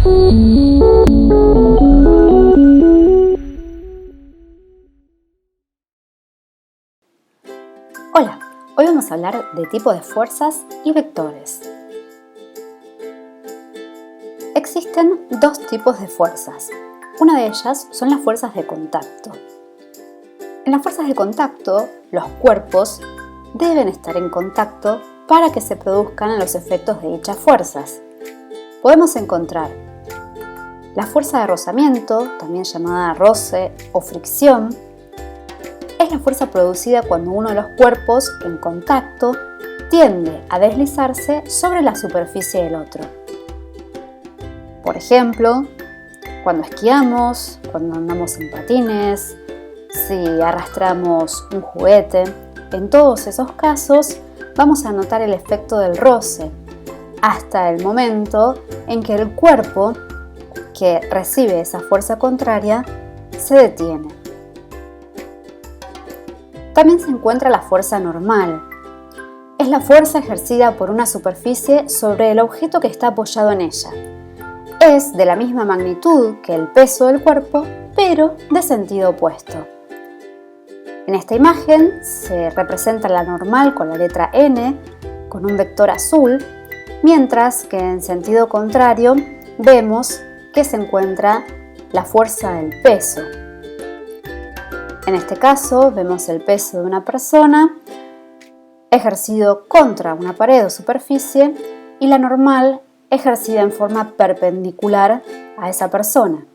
Hola, hoy vamos a hablar de tipos de fuerzas y vectores. Existen dos tipos de fuerzas. Una de ellas son las fuerzas de contacto. En las fuerzas de contacto, los cuerpos deben estar en contacto para que se produzcan los efectos de dichas fuerzas. Podemos encontrar la fuerza de rozamiento, también llamada roce o fricción. Es la fuerza producida cuando uno de los cuerpos en contacto tiende a deslizarse sobre la superficie del otro. Por ejemplo, cuando esquiamos, cuando andamos en patines, si arrastramos un juguete. En todos esos casos vamos a notar el efecto del roce hasta el momento en que el cuerpo que recibe esa fuerza contraria se detiene. También se encuentra la fuerza normal. Es la fuerza ejercida por una superficie sobre el objeto que está apoyado en ella. Es de la misma magnitud que el peso del cuerpo, pero de sentido opuesto. En esta imagen se representa la normal con la letra N, con un vector azul, mientras que en sentido contrario vemos que se encuentra la fuerza del peso. En este caso vemos el peso de una persona ejercido contra una pared o superficie y la normal ejercida en forma perpendicular a esa persona.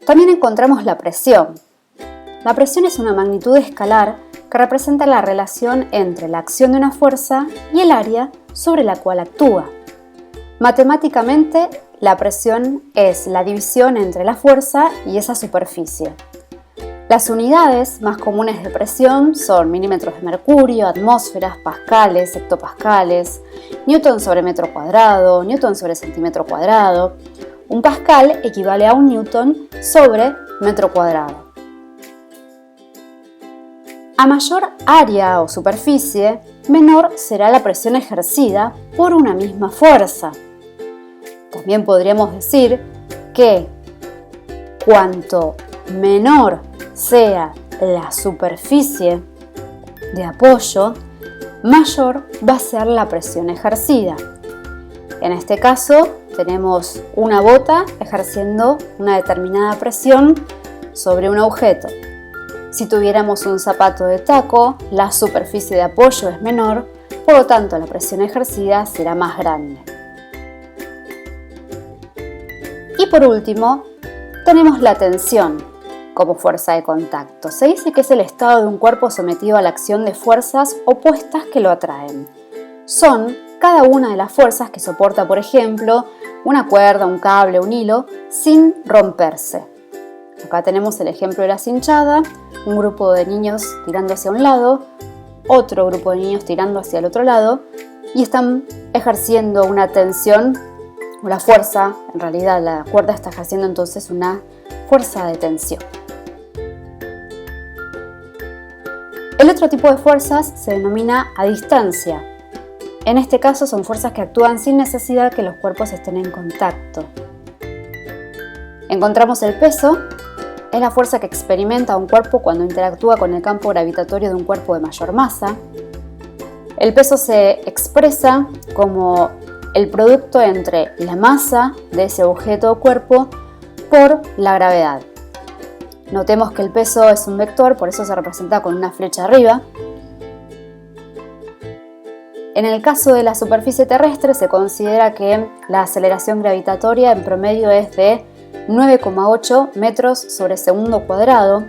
También encontramos la presión. La presión es una magnitud escalar que representa la relación entre la acción de una fuerza y el área sobre la cual actúa. Matemáticamente, la presión es la división entre la fuerza y esa superficie. Las unidades más comunes de presión son milímetros de mercurio, atmósferas, pascales, hectopascales, newton sobre metro cuadrado, newton sobre centímetro cuadrado. Un pascal equivale a un newton sobre metro cuadrado. A mayor área o superficie, menor será la presión ejercida por una misma fuerza. También podríamos decir que cuanto menor sea la superficie de apoyo, mayor va a ser la presión ejercida. En este caso, tenemos una bota ejerciendo una determinada presión sobre un objeto. Si tuviéramos un zapato de taco, la superficie de apoyo es menor, por lo tanto la presión ejercida será más grande. Y por último, tenemos la tensión como fuerza de contacto. Se dice que es el estado de un cuerpo sometido a la acción de fuerzas opuestas que lo atraen. Son cada una de las fuerzas que soporta, por ejemplo, una cuerda, un cable, un hilo, sin romperse. Acá tenemos el ejemplo de la cinchada, un grupo de niños tirando hacia un lado, otro grupo de niños tirando hacia el otro lado y están ejerciendo una tensión, o la fuerza, en realidad la cuerda está ejerciendo entonces una fuerza de tensión. El otro tipo de fuerzas se denomina a distancia. En este caso son fuerzas que actúan sin necesidad que los cuerpos estén en contacto. Encontramos el peso. Es la fuerza que experimenta un cuerpo cuando interactúa con el campo gravitatorio de un cuerpo de mayor masa. El peso se expresa como el producto entre la masa de ese objeto o cuerpo por la gravedad. Notemos que el peso es un vector, por eso se representa con una flecha arriba. En el caso de la superficie terrestre se considera que la aceleración gravitatoria en promedio es de 9,8 metros sobre segundo cuadrado.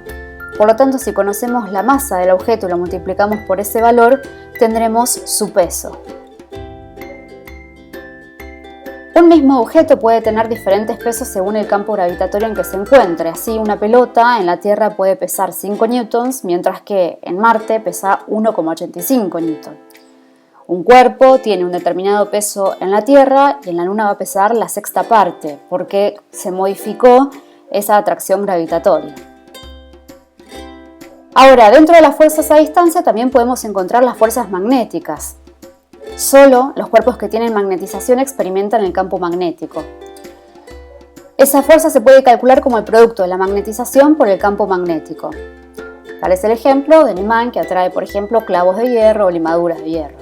Por lo tanto, si conocemos la masa del objeto y lo multiplicamos por ese valor, tendremos su peso. Un mismo objeto puede tener diferentes pesos según el campo gravitatorio en que se encuentre. Así, una pelota en la Tierra puede pesar 5 newtons, mientras que en Marte pesa 1,85 newtons. Un cuerpo tiene un determinado peso en la Tierra y en la Luna va a pesar la sexta parte, porque se modificó esa atracción gravitatoria. Ahora, dentro de las fuerzas a distancia también podemos encontrar las fuerzas magnéticas. Solo los cuerpos que tienen magnetización experimentan el campo magnético. Esa fuerza se puede calcular como el producto de la magnetización por el campo magnético. Tal es el ejemplo del imán que atrae, por ejemplo, clavos de hierro o limaduras de hierro.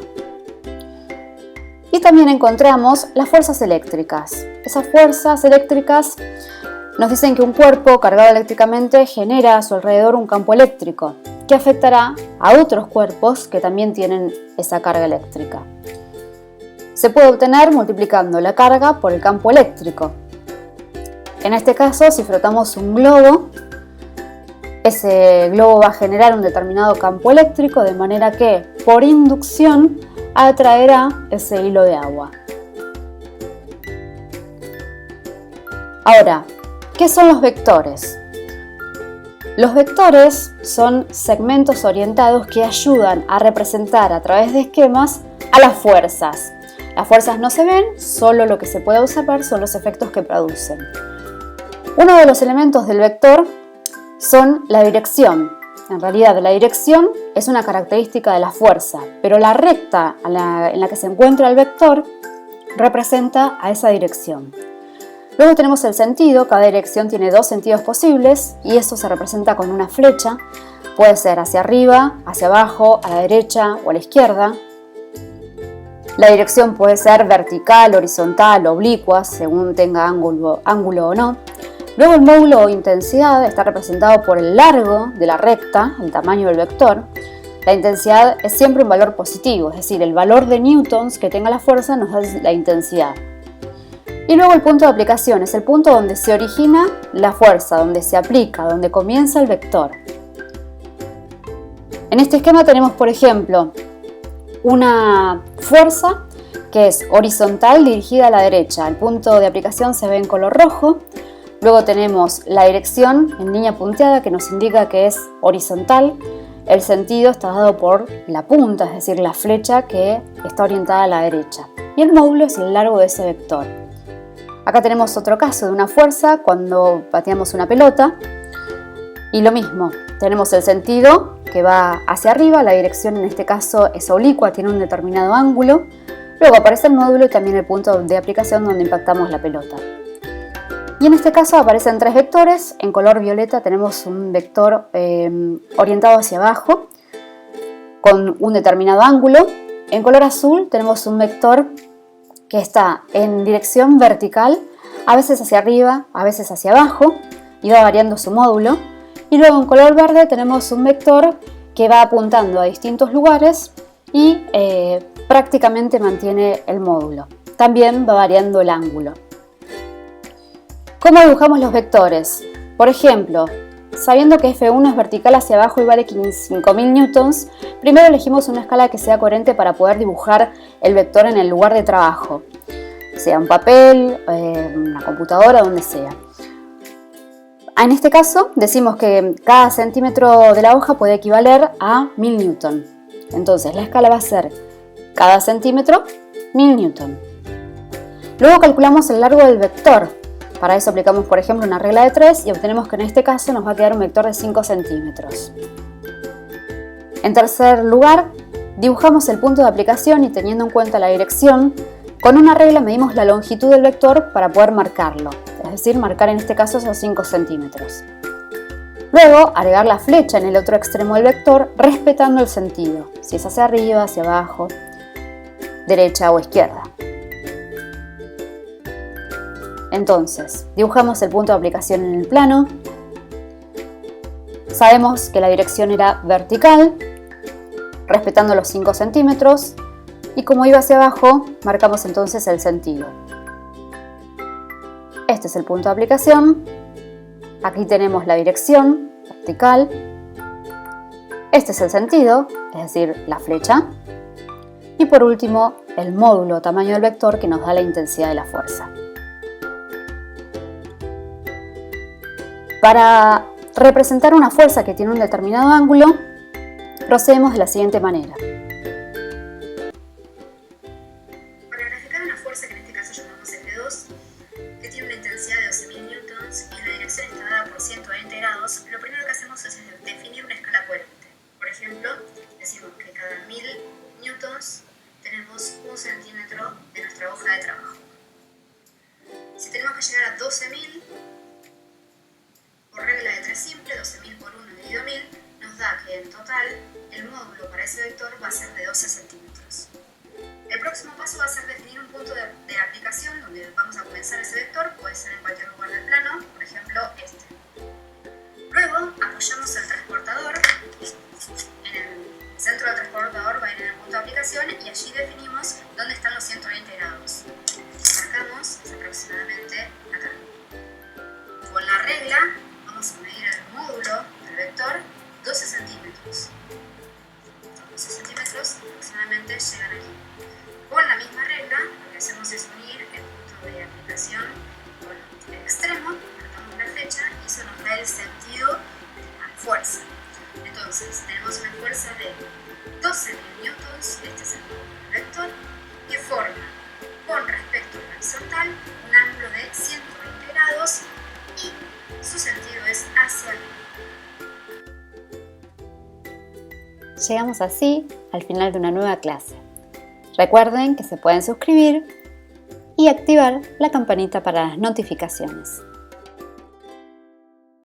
Y también encontramos las fuerzas eléctricas. Esas fuerzas eléctricas nos dicen que un cuerpo cargado eléctricamente genera a su alrededor un campo eléctrico que afectará a otros cuerpos que también tienen esa carga eléctrica. Se puede obtener multiplicando la carga por el campo eléctrico. En este caso, si frotamos un globo, ese globo va a generar un determinado campo eléctrico, de manera que, por inducción, atraerá ese hilo de agua. Ahora, ¿qué son los vectores? Los vectores son segmentos orientados que ayudan a representar a través de esquemas a las fuerzas. Las fuerzas no se ven, solo lo que se puede observar son los efectos que producen. Uno de los elementos del vector son la dirección. En realidad, la dirección es una característica de la fuerza, pero la recta en la que se encuentra el vector representa a esa dirección. Luego tenemos el sentido. Cada dirección tiene dos sentidos posibles y eso se representa con una flecha. Puede ser hacia arriba, hacia abajo, a la derecha o a la izquierda. La dirección puede ser vertical, horizontal, oblicua, según tenga ángulo o no. Luego el módulo o intensidad está representado por el largo de la recta, el tamaño del vector. La intensidad es siempre un valor positivo, es decir, el valor de newtons que tenga la fuerza nos da la intensidad. Y luego el punto de aplicación es el punto donde se origina la fuerza, donde se aplica, donde comienza el vector. En este esquema tenemos, por ejemplo, una fuerza que es horizontal dirigida a la derecha. El punto de aplicación se ve en color rojo. Luego tenemos la dirección en línea punteada que nos indica que es horizontal. El sentido está dado por la punta, es decir, la flecha que está orientada a la derecha. Y el módulo es el largo de ese vector. Acá tenemos otro caso de una fuerza cuando pateamos una pelota. Y lo mismo, tenemos el sentido que va hacia arriba, la dirección en este caso es oblicua, tiene un determinado ángulo. Luego aparece el módulo y también el punto de aplicación donde impactamos la pelota. Y en este caso aparecen tres vectores. En color violeta tenemos un vector orientado hacia abajo con un determinado ángulo. En color azul tenemos un vector que está en dirección vertical, a veces hacia arriba, a veces hacia abajo, y va variando su módulo. Y luego en color verde tenemos un vector que va apuntando a distintos lugares y prácticamente mantiene el módulo. También va variando el ángulo. ¿Cómo dibujamos los vectores? Por ejemplo, sabiendo que F1 es vertical hacia abajo y vale 5.000 newtons, primero elegimos una escala que sea coherente para poder dibujar el vector en el lugar de trabajo, sea un papel, una computadora, donde sea. En este caso decimos que cada centímetro de la hoja puede equivaler a 1000 newton. Entonces la escala va a ser cada centímetro 1000 newton. Luego calculamos el largo del vector. Para eso aplicamos, por ejemplo, una regla de 3 y obtenemos que en este caso nos va a quedar un vector de 5 centímetros. En tercer lugar, dibujamos el punto de aplicación y teniendo en cuenta la dirección, con una regla medimos la longitud del vector para poder marcarlo, es decir, marcar en este caso esos 5 centímetros. Luego, agregar la flecha en el otro extremo del vector respetando el sentido, si es hacia arriba, hacia abajo, derecha o izquierda. Entonces, dibujamos el punto de aplicación en el plano. Sabemos que la dirección era vertical, respetando los 5 centímetros. Y como iba hacia abajo, marcamos entonces el sentido. Este es el punto de aplicación. Aquí tenemos la dirección vertical. Este es el sentido, es decir, la flecha. Y por último, el módulo o tamaño del vector que nos da la intensidad de la fuerza. Para representar una fuerza que tiene un determinado ángulo, procedemos de la siguiente manera. Para graficar una fuerza que en este caso llamamos F2, que tiene una intensidad de 12.000 newtons y la dirección está dada por 120 grados, lo primero que hacemos es definir una escala coherente. Por ejemplo, decimos que cada 1000 newtons tenemos 1 centímetro de nuestra hoja de trabajo. Si tenemos que llegar a 12.000, por regla de 3 simple, 12.000 por 1 dividido 1000, nos da que en total el módulo para ese vector va a ser de 12 centímetros. El próximo paso va a ser definir un punto de aplicación donde vamos a comenzar ese vector, puede ser en cualquier lugar del plano, por ejemplo este. Luego apoyamos el transportador, en el centro del transportador va a ir en el punto de aplicación y allí definimos dónde están los 120 grados. Marcamos aproximadamente acá. Con la regla vamos a medir el módulo del vector 12 centímetros. 12 centímetros aproximadamente llegan aquí. Con la misma regla, lo que hacemos es unir el punto de aplicación con el extremo, marcamos la flecha y eso nos da el sentido de la fuerza. Entonces, tenemos una fuerza de 12.000 newtons, este es el módulo del vector, que forma con respecto al horizontal un ángulo de 120 grados y su sentido es hacia arriba. Llegamos así al final de una nueva clase. Recuerden que se pueden suscribir y activar la campanita para las notificaciones.